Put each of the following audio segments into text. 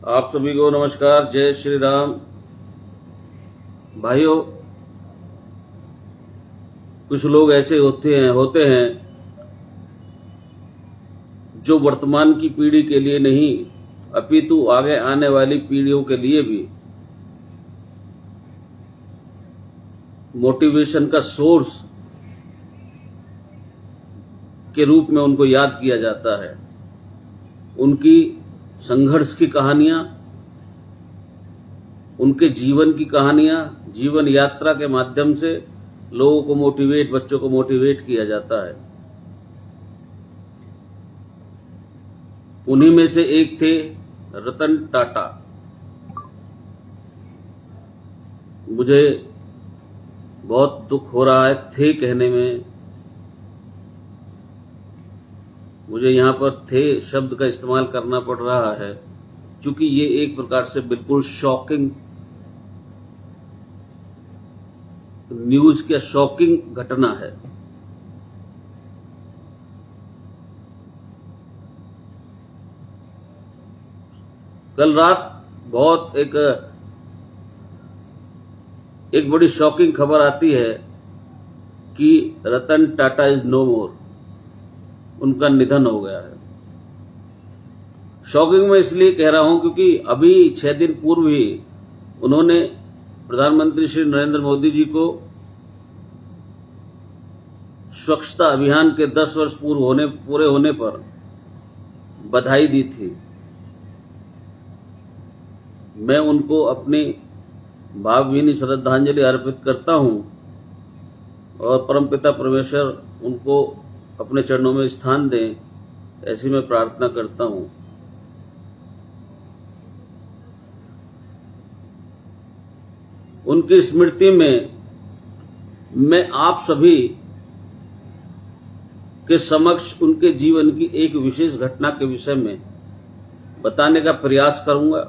आप सभी को नमस्कार। जय श्री राम। भाइयों, कुछ लोग ऐसे होते हैं जो वर्तमान की पीढ़ी के लिए नहीं अपितु आगे आने वाली पीढ़ियों के लिए भी मोटिवेशन का सोर्स के रूप में उनको याद किया जाता है। उनकी संघर्ष की कहानियां, उनके जीवन की कहानियां, जीवन यात्रा के माध्यम से लोगों को बच्चों को मोटिवेट किया जाता है। उन्हीं में से एक थे रतन टाटा। मुझे बहुत दुख हो रहा है थे कहने में। मुझे यहाँ पर थे शब्द का इस्तेमाल करना पड़ रहा है क्योंकि ये एक प्रकार से बिल्कुल शॉकिंग न्यूज की शॉकिंग घटना है। कल रात बहुत एक बड़ी शॉकिंग खबर आती है कि रतन टाटा इज नो मोर, उनका निधन हो गया है। शॉकिंग मैं इसलिए कह रहा हूं क्योंकि अभी 6 दिन पूर्व ही उन्होंने प्रधानमंत्री श्री नरेंद्र मोदी जी को स्वच्छता अभियान के 10 वर्ष पूरे होने पर बधाई दी थी। मैं उनको अपनी भावभीनी श्रद्धांजलि अर्पित करता हूं और परमपिता परमेश्वर उनको अपने चरणों में स्थान दें, ऐसी मैं प्रार्थना करता हूं। उनकी स्मृति में मैं आप सभी के समक्ष उनके जीवन की एक विशेष घटना के विषय में बताने का प्रयास करूंगा।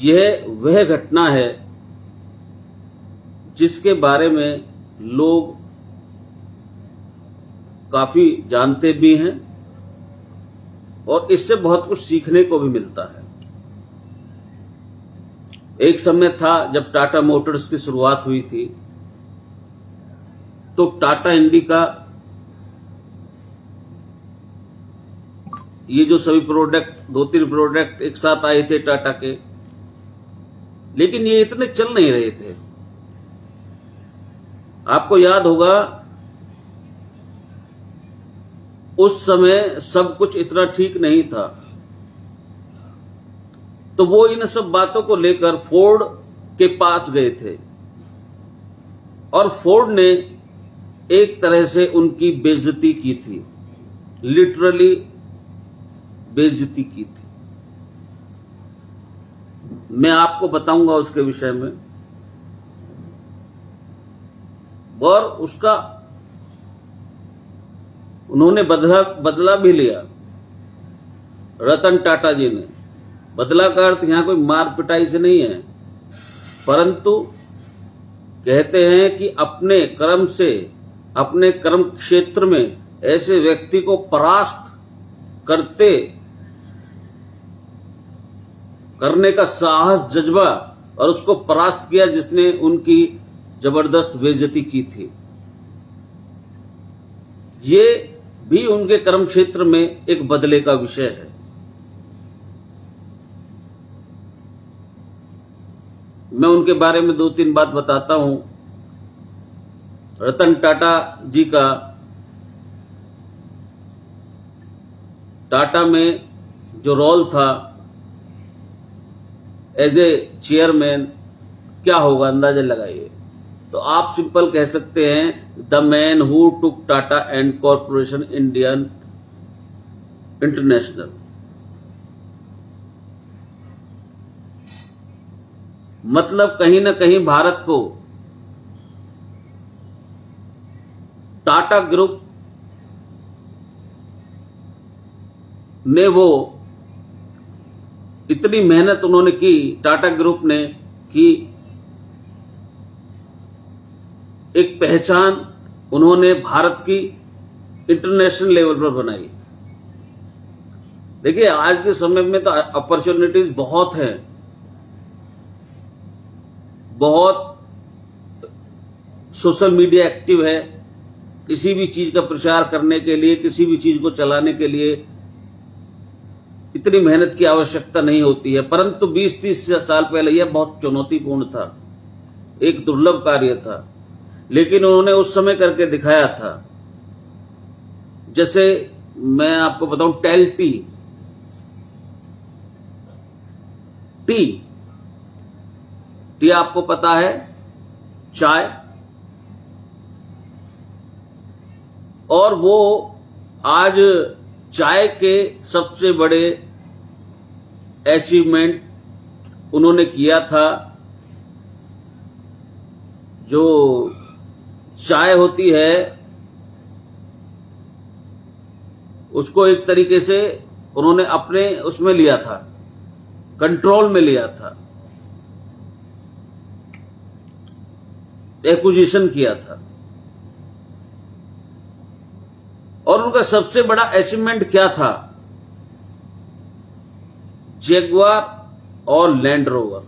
यह वह घटना है जिसके बारे में लोग काफी जानते भी हैं और इससे बहुत कुछ सीखने को भी मिलता है। एक समय था जब टाटा मोटर्स की शुरुआत हुई थी, तो टाटा इंडिका ये जो सभी प्रोडक्ट 2-3 प्रोडक्ट एक साथ आए थे टाटा के, लेकिन ये इतने चल नहीं रहे थे। आपको याद होगा उस समय सब कुछ इतना ठीक नहीं था, तो वो इन सब बातों को लेकर फोर्ड के पास गए थे और फोर्ड ने एक तरह से उनकी बेइज्जती की थी, लिटरली बेइज्जती की थी। मैं आपको बताऊंगा उसके विषय में और उसका उन्होंने बदला भी लिया। रतन टाटा जी ने बदला का अर्थ यहां कोई मार पिटाई से नहीं है, परंतु कहते हैं कि अपने कर्म से, अपने कर्म क्षेत्र में ऐसे व्यक्ति को परास्त करने का साहस, जज्बा और उसको परास्त किया जिसने उनकी जबरदस्त बेइज्जती की थी। ये भी उनके कर्म क्षेत्र में एक बदले का विषय है। मैं उनके बारे में 2-3 बात बताता हूं। रतन टाटा जी का टाटा में जो रोल था एज ए चेयरमैन, क्या होगा अंदाजा लगाइए। तो आप सिंपल कह सकते हैं the man who took Tata and corporation Indian international. मतलब कहीं ना कहीं भारत को टाटा ग्रुप ने वो इतनी मेहनत उन्होंने की, टाटा ग्रुप ने की, एक पहचान उन्होंने भारत की इंटरनेशनल लेवल पर बनाई। देखिए, आज के समय में तो अपॉर्चुनिटीज बहुत हैं, बहुत सोशल मीडिया एक्टिव है। किसी भी चीज का प्रचार करने के लिए, किसी भी चीज को चलाने के लिए इतनी मेहनत की आवश्यकता नहीं होती है। परंतु 20-30 साल पहले यह बहुत चुनौतीपूर्ण था, एक दुर्लभ कार्य था, लेकिन उन्होंने उस समय करके दिखाया था। जैसे मैं आपको बताऊं, टेल टी आपको पता है, चाय, और वो आज चाय के सबसे बड़े अचीवमेंट उन्होंने किया था। जो चाय होती है उसको एक तरीके से उन्होंने अपने उसमें लिया था, कंट्रोल में लिया था, एक्विजिशन किया था। और उनका सबसे बड़ा अचीवमेंट क्या था? जैगुआर और लैंड रोवर।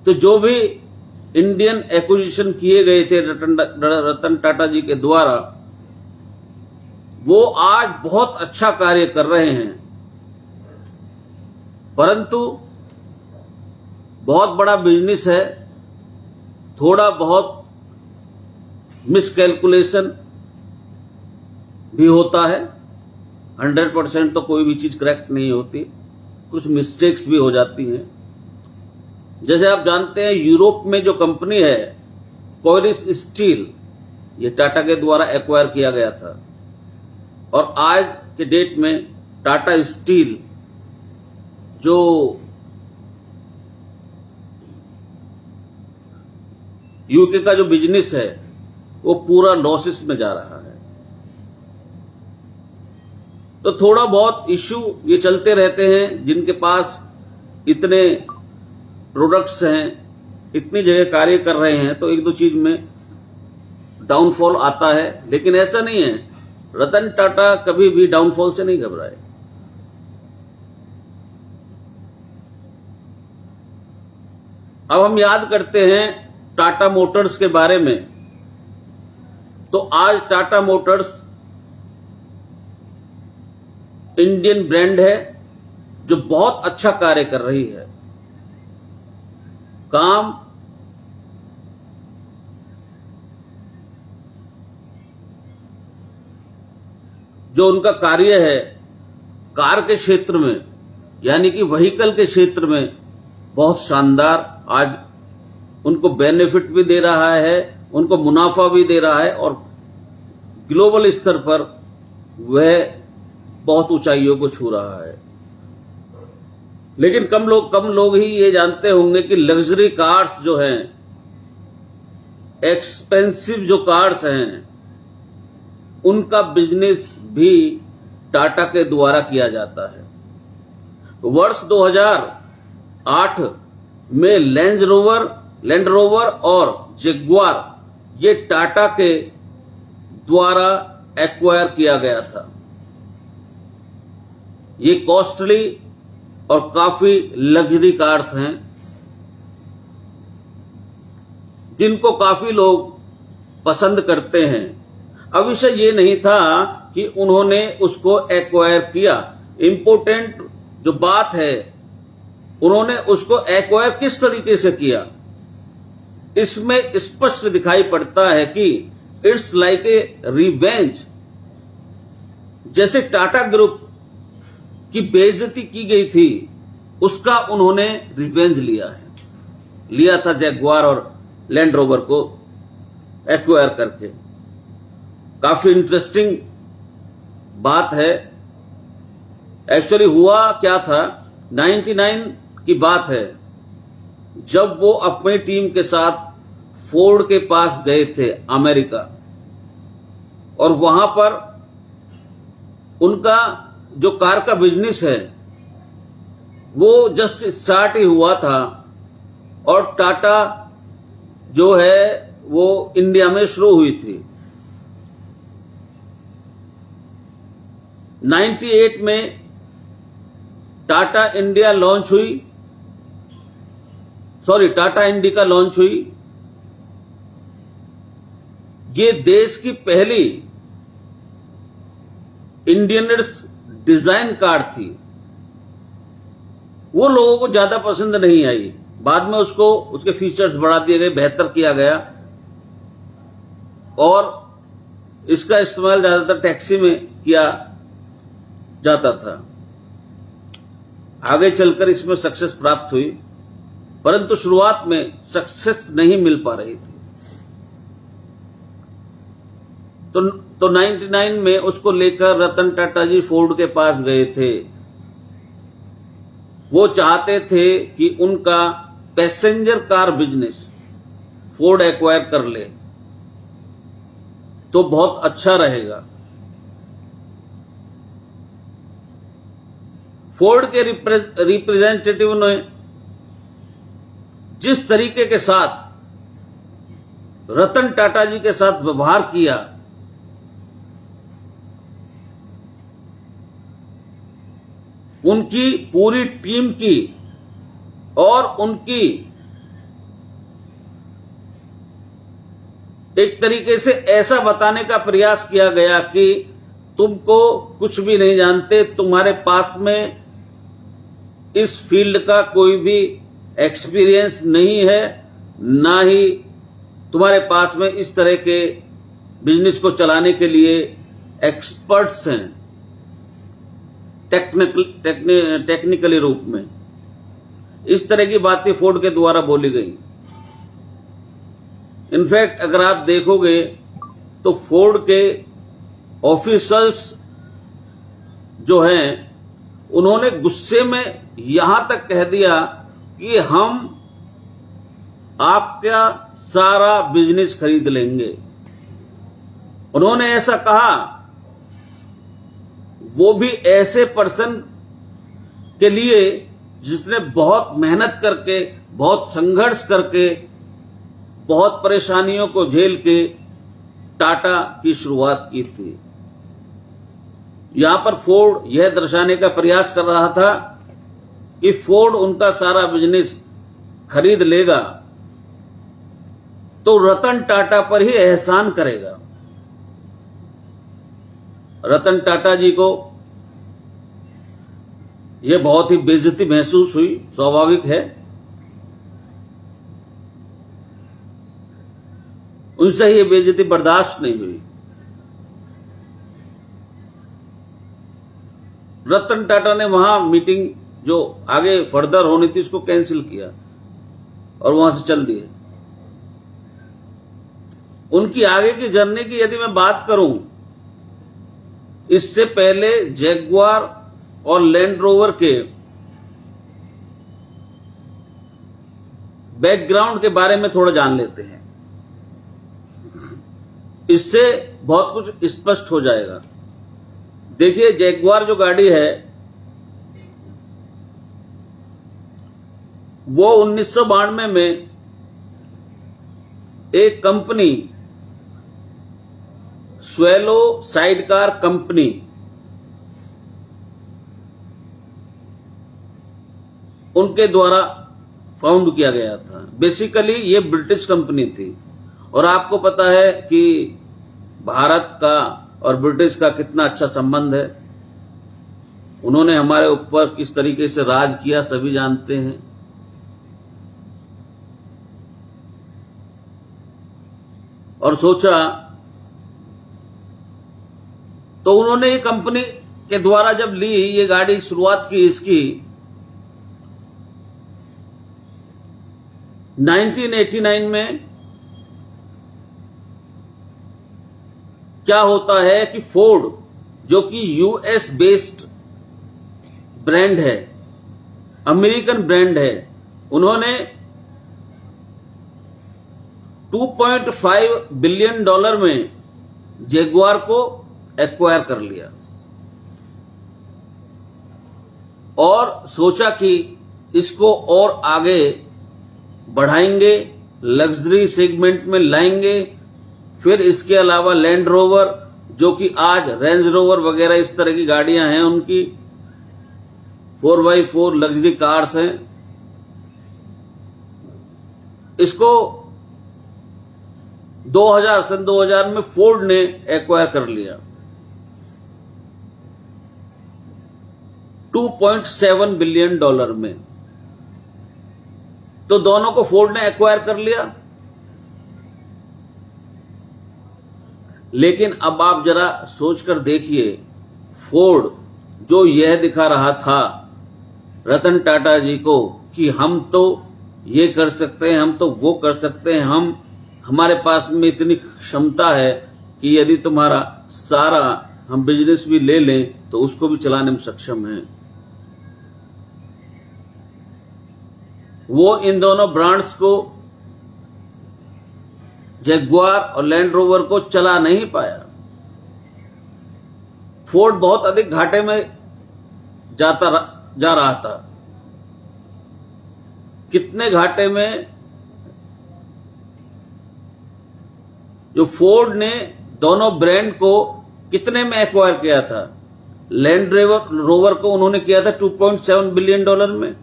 तो जो भी इंडियन एक्विजिशन किए गए थे रतन टाटा जी के द्वारा, वो आज बहुत अच्छा कार्य कर रहे हैं। परंतु बहुत बड़ा बिजनेस है, थोड़ा बहुत मिसकैलकुलेशन भी होता है। 100% तो कोई भी चीज करेक्ट नहीं होती, कुछ मिस्टेक्स भी हो जाती हैं। जैसे आप जानते हैं, यूरोप में जो कंपनी है कोरिस स्टील, ये टाटा के द्वारा एक्वायर किया गया था। और आज के डेट में टाटा स्टील जो यूके का जो बिजनेस है वो पूरा लॉसेस में जा रहा है। तो थोड़ा बहुत इश्यू ये चलते रहते हैं। जिनके पास इतने प्रोडक्ट्स हैं, इतनी जगह कार्य कर रहे हैं, तो एक दो चीज में डाउनफॉल आता है। लेकिन ऐसा नहीं है, रतन टाटा कभी भी डाउनफॉल से नहीं घबराए। अब हम याद करते हैं टाटा मोटर्स के बारे में। तो आज टाटा मोटर्स इंडियन ब्रांड है जो बहुत अच्छा कार्य कर रही है। काम जो उनका कार्य है कार के क्षेत्र में, यानी कि व्हीकल के क्षेत्र में, बहुत शानदार आज उनको बेनिफिट भी दे रहा है, उनको मुनाफा भी दे रहा है, और ग्लोबल स्तर पर वह बहुत ऊंचाइयों को छू रहा है। लेकिन कम लोग ही ये जानते होंगे कि लग्जरी कार्स जो हैं, एक्सपेंसिव जो कार्स हैं, उनका बिजनेस भी टाटा के द्वारा किया जाता है। वर्ष 2008 में लैंड रोवर और जैगुआर ये टाटा के द्वारा एक्वायर किया गया था। ये कॉस्टली और काफी लग्जरी कार्स हैं जिनको काफी लोग पसंद करते हैं। अब विषय ये नहीं था कि उन्होंने उसको एक्वायर किया। इंपोर्टेंट जो बात है, उन्होंने उसको एक्वायर किस तरीके से किया, इसमें स्पष्ट दिखाई पड़ता है कि इट्स लाइक ए रिवेंज। जैसे टाटा ग्रुप की बेइज्जती की गई थी, उसका उन्होंने रिवेंज लिया था जैगुआर और लैंड रोवर को एक्वायर करके। काफी इंटरेस्टिंग बात है। एक्चुअली हुआ क्या था, 99 की बात है, जब वो अपनी टीम के साथ फोर्ड के पास गए थे अमेरिका, और वहां पर उनका जो कार का बिजनेस है वो जस्ट स्टार्ट ही हुआ था, और टाटा जो है वो इंडिया में शुरू हुई थी। 98 में टाटा इंडिया लॉन्च हुई, टाटा इंडिका लॉन्च हुई। ये देश की पहली इंडियनर्स डिजाइन कार थी। वो लोगों को ज्यादा पसंद नहीं आई, बाद में उसके फीचर्स बढ़ा दिए गए, बेहतर किया गया और इसका इस्तेमाल ज्यादातर टैक्सी में किया जाता था। आगे चलकर इसमें सक्सेस प्राप्त हुई, परंतु शुरुआत में सक्सेस नहीं मिल पा रही थी। तो 99 में उसको लेकर रतन टाटा जी फोर्ड के पास गए थे। वो चाहते थे कि उनका passenger car business Ford acquire कर ले तो बहुत अच्छा रहेगा। फोर्ड के रिप्रेजेंटेटिव ने जिस तरीके के साथ रतन टाटा जी के साथ व्यवहार किया, उनकी पूरी टीम की और उनकी एक तरीके से ऐसा बताने का प्रयास किया गया कि तुमको कुछ भी नहीं जानते, तुम्हारे पास में इस फील्ड का कोई भी एक्सपीरियंस नहीं है, ना ही तुम्हारे पास में इस तरह के बिजनेस को चलाने के लिए एक्सपर्ट्स हैं टेक्निकली रूप में। इस तरह की बातें फोर्ड के द्वारा बोली गई। इनफैक्ट अगर आप देखोगे तो फोर्ड के ऑफिसर्स जो हैं उन्होंने गुस्से में यहां तक कह दिया कि हम आपका सारा बिजनेस खरीद लेंगे। उन्होंने ऐसा कहा, वो भी ऐसे पर्सन के लिए जिसने बहुत मेहनत करके, बहुत संघर्ष करके, बहुत परेशानियों को झेल के टाटा की शुरुआत की थी। यहां पर फोर्ड यह दर्शाने का प्रयास कर रहा था कि फोर्ड उनका सारा बिजनेस खरीद लेगा तो रतन टाटा पर ही एहसान करेगा। रतन टाटा जी को यह बहुत ही बेइज्जती महसूस हुई, स्वाभाविक है। उनसे ये बेइज्जती बर्दाश्त नहीं हुई। रतन टाटा ने वहां मीटिंग जो आगे फर्दर होनी थी उसको कैंसिल किया और वहां से चल दिए। उनकी आगे की जर्नी की यदि मैं बात करूं, इससे पहले जैगुआर और लैंड रोवर के बैकग्राउंड के बारे में थोड़ा जान लेते हैं। इससे बहुत कुछ स्पष्ट हो जाएगा। देखिए, जैगुआर जो गाड़ी है वो 1992 में एक कंपनी, स्वेलो साइडकार कंपनी, उनके द्वारा फाउंड किया गया था। बेसिकली ये ब्रिटिश कंपनी थी और आपको पता है कि भारत का और ब्रिटिश का कितना अच्छा संबंध है। उन्होंने हमारे ऊपर किस तरीके से राज किया सभी जानते हैं। और सोचा तो उन्होंने ये कंपनी के द्वारा जब ली ये गाड़ी, शुरुआत की इसकी 1989 में, क्या होता है कि फोर्ड जो कि यूएस बेस्ड ब्रांड है, अमेरिकन ब्रांड है, उन्होंने $2.5 बिलियन में जैगुआर को एक्वायर कर लिया और सोचा कि इसको और आगे बढ़ाएंगे, लग्जरी सेगमेंट में लाएंगे। फिर इसके अलावा लैंड रोवर जो कि आज रेंज रोवर वगैरह इस तरह की गाड़ियां हैं, उनकी 4x4 लग्जरी कार्स हैं, इसको 2000 में फोर्ड ने एक्वायर कर लिया 2.7 बिलियन डॉलर में। तो दोनों को फोर्ड ने एक्वायर कर लिया। लेकिन अब आप जरा सोचकर देखिए, फोर्ड जो यह दिखा रहा था रतन टाटा जी को कि हम तो ये कर सकते हैं, हम तो वो कर सकते हैं, हमारे पास में इतनी क्षमता है कि यदि तुम्हारा सारा हम बिजनेस भी ले लें तो उसको भी चलाने में सक्षम हैं। वो इन दोनों ब्रांड्स को, जैगुआर और लैंड रोवर को चला नहीं पाया। फोर्ड बहुत अधिक घाटे में जा रहा था। कितने घाटे में? जो फोर्ड ने दोनों ब्रांड को कितने में एक्वायर किया था? लैंड रोवर को उन्होंने किया था 2.7 बिलियन डॉलर में,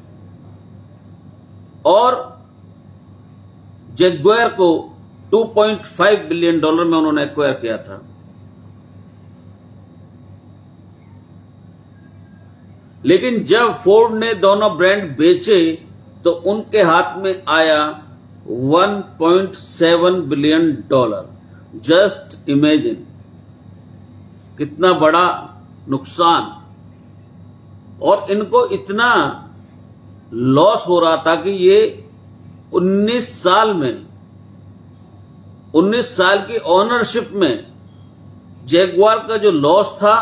और जैगुआर को 2.5 बिलियन डॉलर में उन्होंने एक्वायर किया था। लेकिन जब फोर्ड ने दोनों ब्रांड बेचे तो उनके हाथ में आया 1.7 बिलियन डॉलर। जस्ट इमेजिन कितना बड़ा नुकसान। और इनको इतना लॉस हो रहा था कि ये 19 साल की ओनरशिप में जैगुआर का जो लॉस था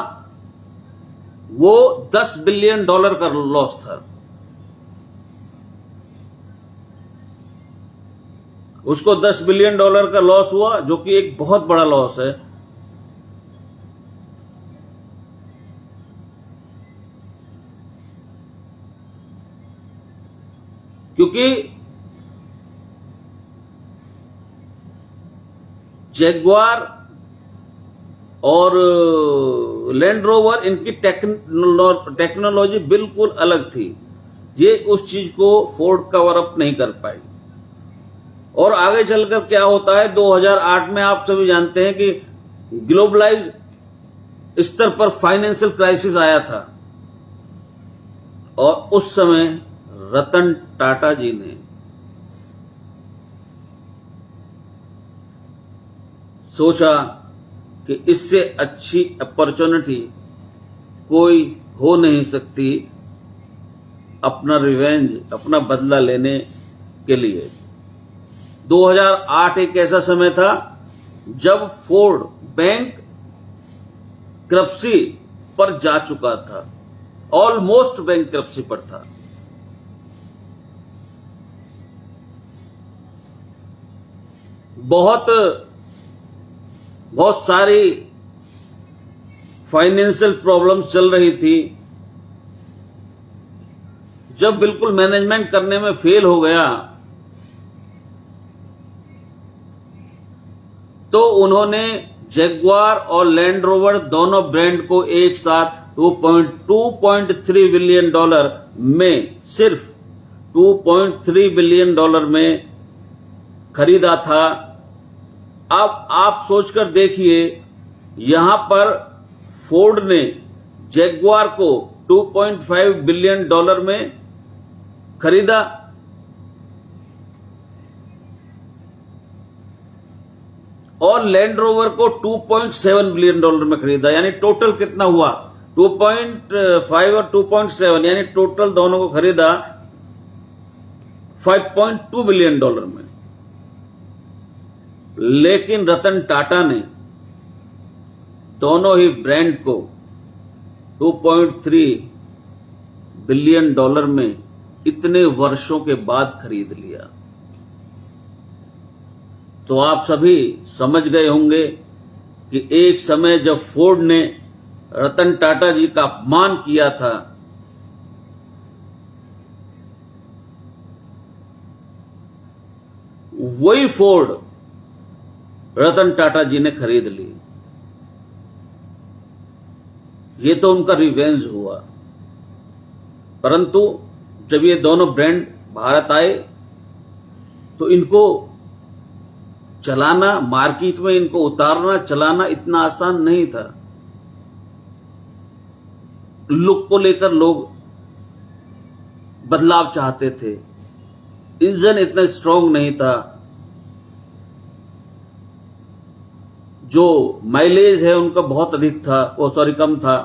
वो 10 बिलियन डॉलर का लॉस था। उसको 10 बिलियन डॉलर का लॉस हुआ, जो कि एक बहुत बड़ा लॉस है। क्योंकि जैगुआर और लैंड रोवर, इनकी टेक्नोलॉजी बिल्कुल अलग थी। ये उस चीज को फोर्ड कवर अप नहीं कर पाई। और आगे चलकर क्या होता है, 2008 में आप सभी जानते हैं कि ग्लोबलाइज स्तर पर फाइनेंशियल क्राइसिस आया था। और उस समय रतन टाटा जी ने सोचा कि इससे अच्छी अपॉर्चुनिटी कोई हो नहीं सकती अपना रिवेंज, अपना बदला लेने के लिए। 2008 एक ऐसा समय था जब फोर्ड बैंक क्रप्सी पर जा चुका था, ऑलमोस्ट बैंक क्रप्सी पर था। बहुत सारी फाइनेंशियल प्रॉब्लम्स चल रही थी। जब बिल्कुल मैनेजमेंट करने में फेल हो गया तो उन्होंने जैगुआर और लैंड रोवर दोनों ब्रांड को एक साथ 2.3 बिलियन डॉलर में, सिर्फ 2.3 बिलियन डॉलर में खरीदा था। अब आप सोचकर देखिए, यहां पर फोर्ड ने जैगुआर को 2.5 बिलियन डॉलर में खरीदा, और लैंड रोवर को 2.7 बिलियन डॉलर में खरीदा। यानी टोटल कितना हुआ? 2.5 और 2.7, यानी टोटल दोनों को खरीदा 5.2 बिलियन डॉलर में। लेकिन रतन टाटा ने दोनों ही ब्रांड को 2.3 बिलियन डॉलर में इतने वर्षों के बाद खरीद लिया। तो आप सभी समझ गए होंगे कि एक समय जब फोर्ड ने रतन टाटा जी का अपमान किया था, वही फोर्ड रतन टाटा जी ने खरीद ली। ये तो उनका रिवेंज हुआ। परंतु जब ये दोनों ब्रांड भारत आए तो इनको चलाना, मार्केट में इनको उतारना, चलाना इतना आसान नहीं था। लुक को लेकर लोग बदलाव चाहते थे, इंजन इतना स्ट्रांग नहीं था, जो माइलेज है उनका बहुत अधिक था, कम था।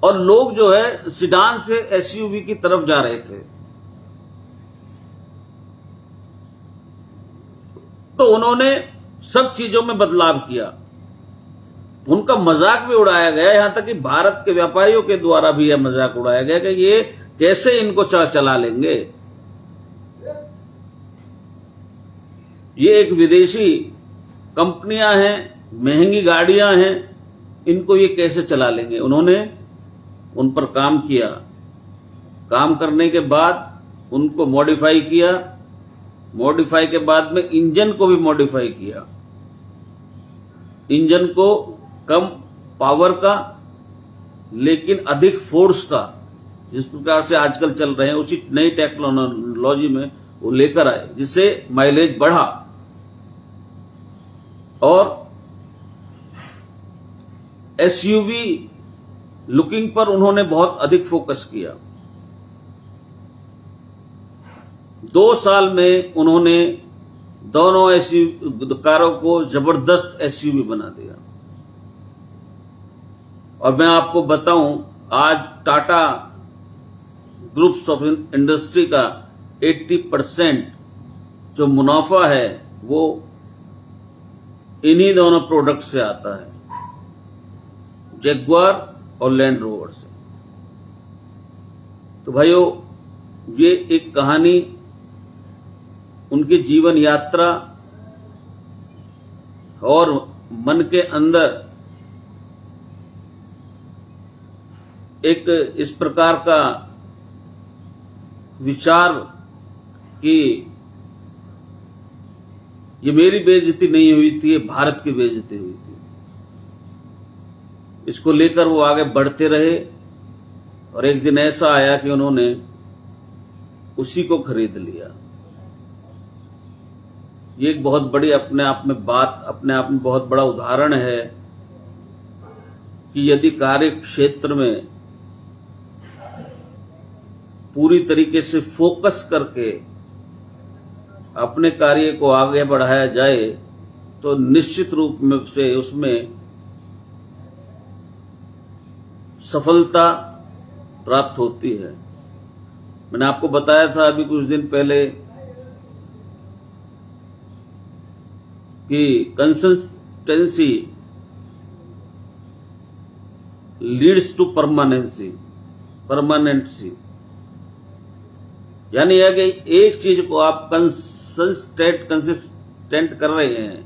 और लोग जो है सिडान से एसयूवी की तरफ जा रहे थे। तो उन्होंने सब चीजों में बदलाव किया। उनका मजाक भी उड़ाया गया, यहां तक कि भारत के व्यापारियों के द्वारा भी यह मजाक उड़ाया गया कि ये कैसे इनको चला लेंगे, ये एक विदेशी कंपनियां हैं, महंगी गाड़ियां हैं, इनको ये कैसे चला लेंगे। उन्होंने उन पर काम किया। काम करने के बाद उनको मॉडिफाई किया। मॉडिफाई के बाद में इंजन को भी मॉडिफाई किया। इंजन को कम पावर का लेकिन अधिक फोर्स का, जिस प्रकार से आजकल चल रहे हैं, उसी नई टेक्नोलॉजी में वो लेकर आए, जिससे माइलेज बढ़ा। और एसयूवी लुकिंग पर उन्होंने बहुत अधिक फोकस किया। 2 साल में उन्होंने दोनों एसयूवी कारों को जबरदस्त एसयूवी बना दिया। और मैं आपको बताऊं, आज टाटा ग्रुप्स ऑफ इंडस्ट्री का 80% जो मुनाफा है वो इन्हीं दोनों प्रोडक्ट से आता है, जगुआर और लैंड रोवर से। तो भाइयों, ये एक कहानी उनकी जीवन यात्रा और मन के अंदर एक इस प्रकार का विचार कि ये मेरी बेइज्जती नहीं हुई थी, ये भारत की बेइज्जती हुई थी। इसको लेकर वो आगे बढ़ते रहे और एक दिन ऐसा आया कि उन्होंने उसी को खरीद लिया। ये एक बहुत बड़ी अपने आप में बहुत बड़ा उदाहरण है कि यदि कार्य क्षेत्र में पूरी तरीके से फोकस करके अपने कार्य को आगे बढ़ाया जाए तो निश्चित रूप में से उसमें सफलता प्राप्त होती है। मैंने आपको बताया था अभी कुछ दिन पहले कि कंसिस्टेंसी लीड्स टू परमानेंसी, यानी यह कि एक चीज को आप कंसिस्टेंट कर रहे हैं,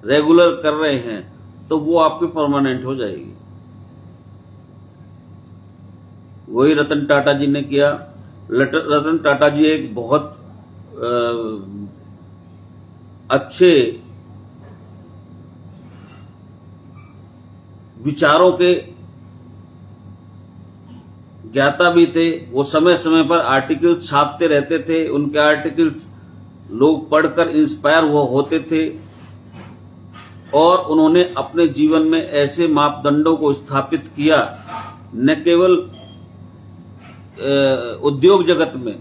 रेगुलर कर रहे हैं, तो वो आपकी परमानेंट हो जाएगी। वही रतन टाटा जी ने किया। रतन टाटा जी एक बहुत अच्छे विचारों के ज्ञाता भी थे। वो समय समय पर आर्टिकल्स छापते रहते थे। उनके आर्टिकल्स लोग पढ़कर इंस्पायर होते थे और उन्होंने अपने जीवन में ऐसे मापदंडों को स्थापित किया, न केवल उद्योग जगत में,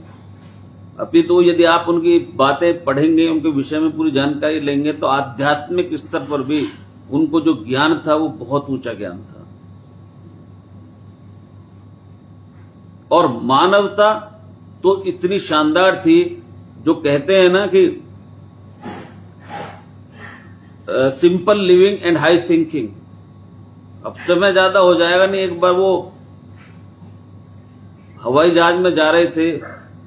अपितु यदि आप उनकी बातें पढ़ेंगे, उनके विषय में पूरी जानकारी लेंगे, तो आध्यात्मिक स्तर पर भी उनको जो ज्ञान था वो बहुत ऊंचा ज्ञान था। और मानवता तो इतनी शानदार थी, जो कहते हैं ना कि simple living and high thinking. अब समय ज्यादा हो जाएगा नहीं, एक बार वो हवाई जहाज में जा रहे थे,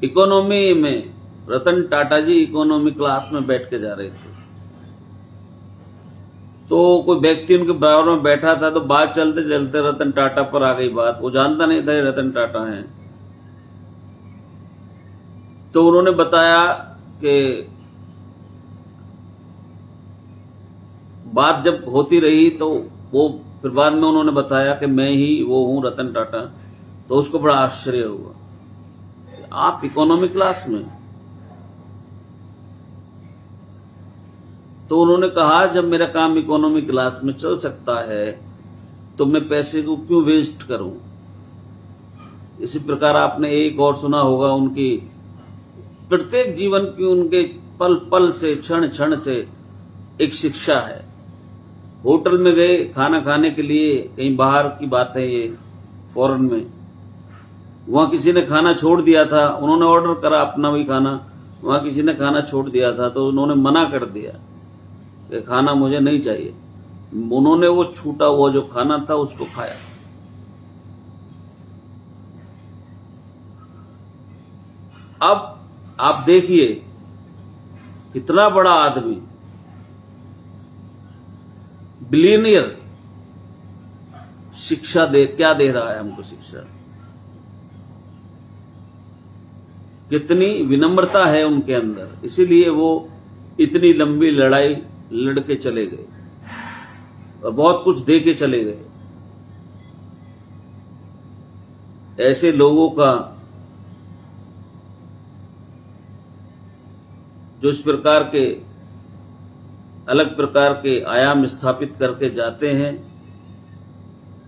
इकोनॉमी में, रतन टाटा जी इकोनॉमी क्लास में बैठ के जा रहे थे। तो कोई व्यक्ति उनके बराबर में बैठा था, तो बात चलते चलते रतन टाटा पर आ गई बात। वो जानता नहीं था ये रतन टाटा हैं। तो उन्होंने बताया कि बात जब होती रही तो वो फिर बाद में उन्होंने बताया कि मैं ही वो हूं रतन टाटा। तो उसको बड़ा आश्चर्य हुआ, आप इकोनॉमी क्लास में। तो उन्होंने कहा जब मेरा काम इकोनॉमी क्लास में चल सकता है तो मैं पैसे को क्यों वेस्ट करूं। इसी प्रकार आपने एक और सुना होगा, उनकी प्रत्येक जीवन की, उनके पल पल से, क्षण क्षण से एक शिक्षा है। होटल में गए खाना खाने के लिए, कहीं बाहर की बात है ये, फॉरेन में, वहां किसी ने खाना छोड़ दिया था, उन्होंने ऑर्डर करा अपना भी खाना, वहां किसी ने खाना छोड़ दिया था तो उन्होंने मना कर दिया कि खाना मुझे नहीं चाहिए। उन्होंने वो छूटा हुआ जो खाना था उसको खाया। अब आप देखिए कितना बड़ा आदमी, बिलियनियर, शिक्षा क्या दे रहा है हमको शिक्षा। कितनी विनम्रता है उनके अंदर, इसीलिए वो इतनी लंबी लड़ाई लड़के चले गए और बहुत कुछ दे के चले गए। ऐसे लोगों का जो इस प्रकार के अलग प्रकार के आयाम स्थापित करके जाते हैं,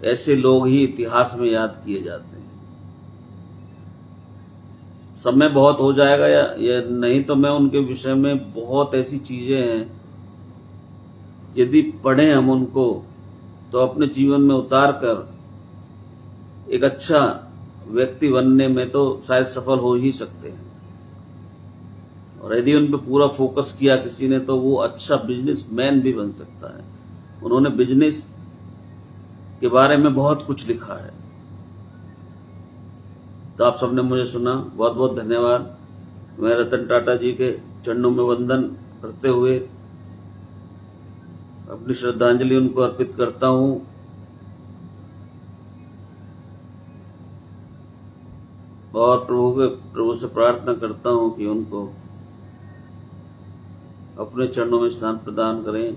ऐसे लोग ही इतिहास में याद किए जाते हैं। समय बहुत हो जाएगा या नहीं तो मैं उनके विषय में बहुत ऐसी चीजें हैं, यदि पढ़ें हम उनको तो अपने जीवन में उतार कर एक अच्छा व्यक्ति बनने में तो शायद सफल हो ही सकते हैं। और यदि उन पर पूरा फोकस किया किसी ने तो वो अच्छा बिजनेसमैन भी बन सकता है। उन्होंने बिजनेस के बारे में बहुत कुछ लिखा है। तो आप सबने मुझे सुना, बहुत बहुत धन्यवाद। मैं रतन टाटा जी के चरणों में वंदन करते हुए अपनी श्रद्धांजलि उनको अर्पित करता हूं। और प्रभु से प्रार्थना करता हूं कि उनको अपने चरणों में स्थान प्रदान करें।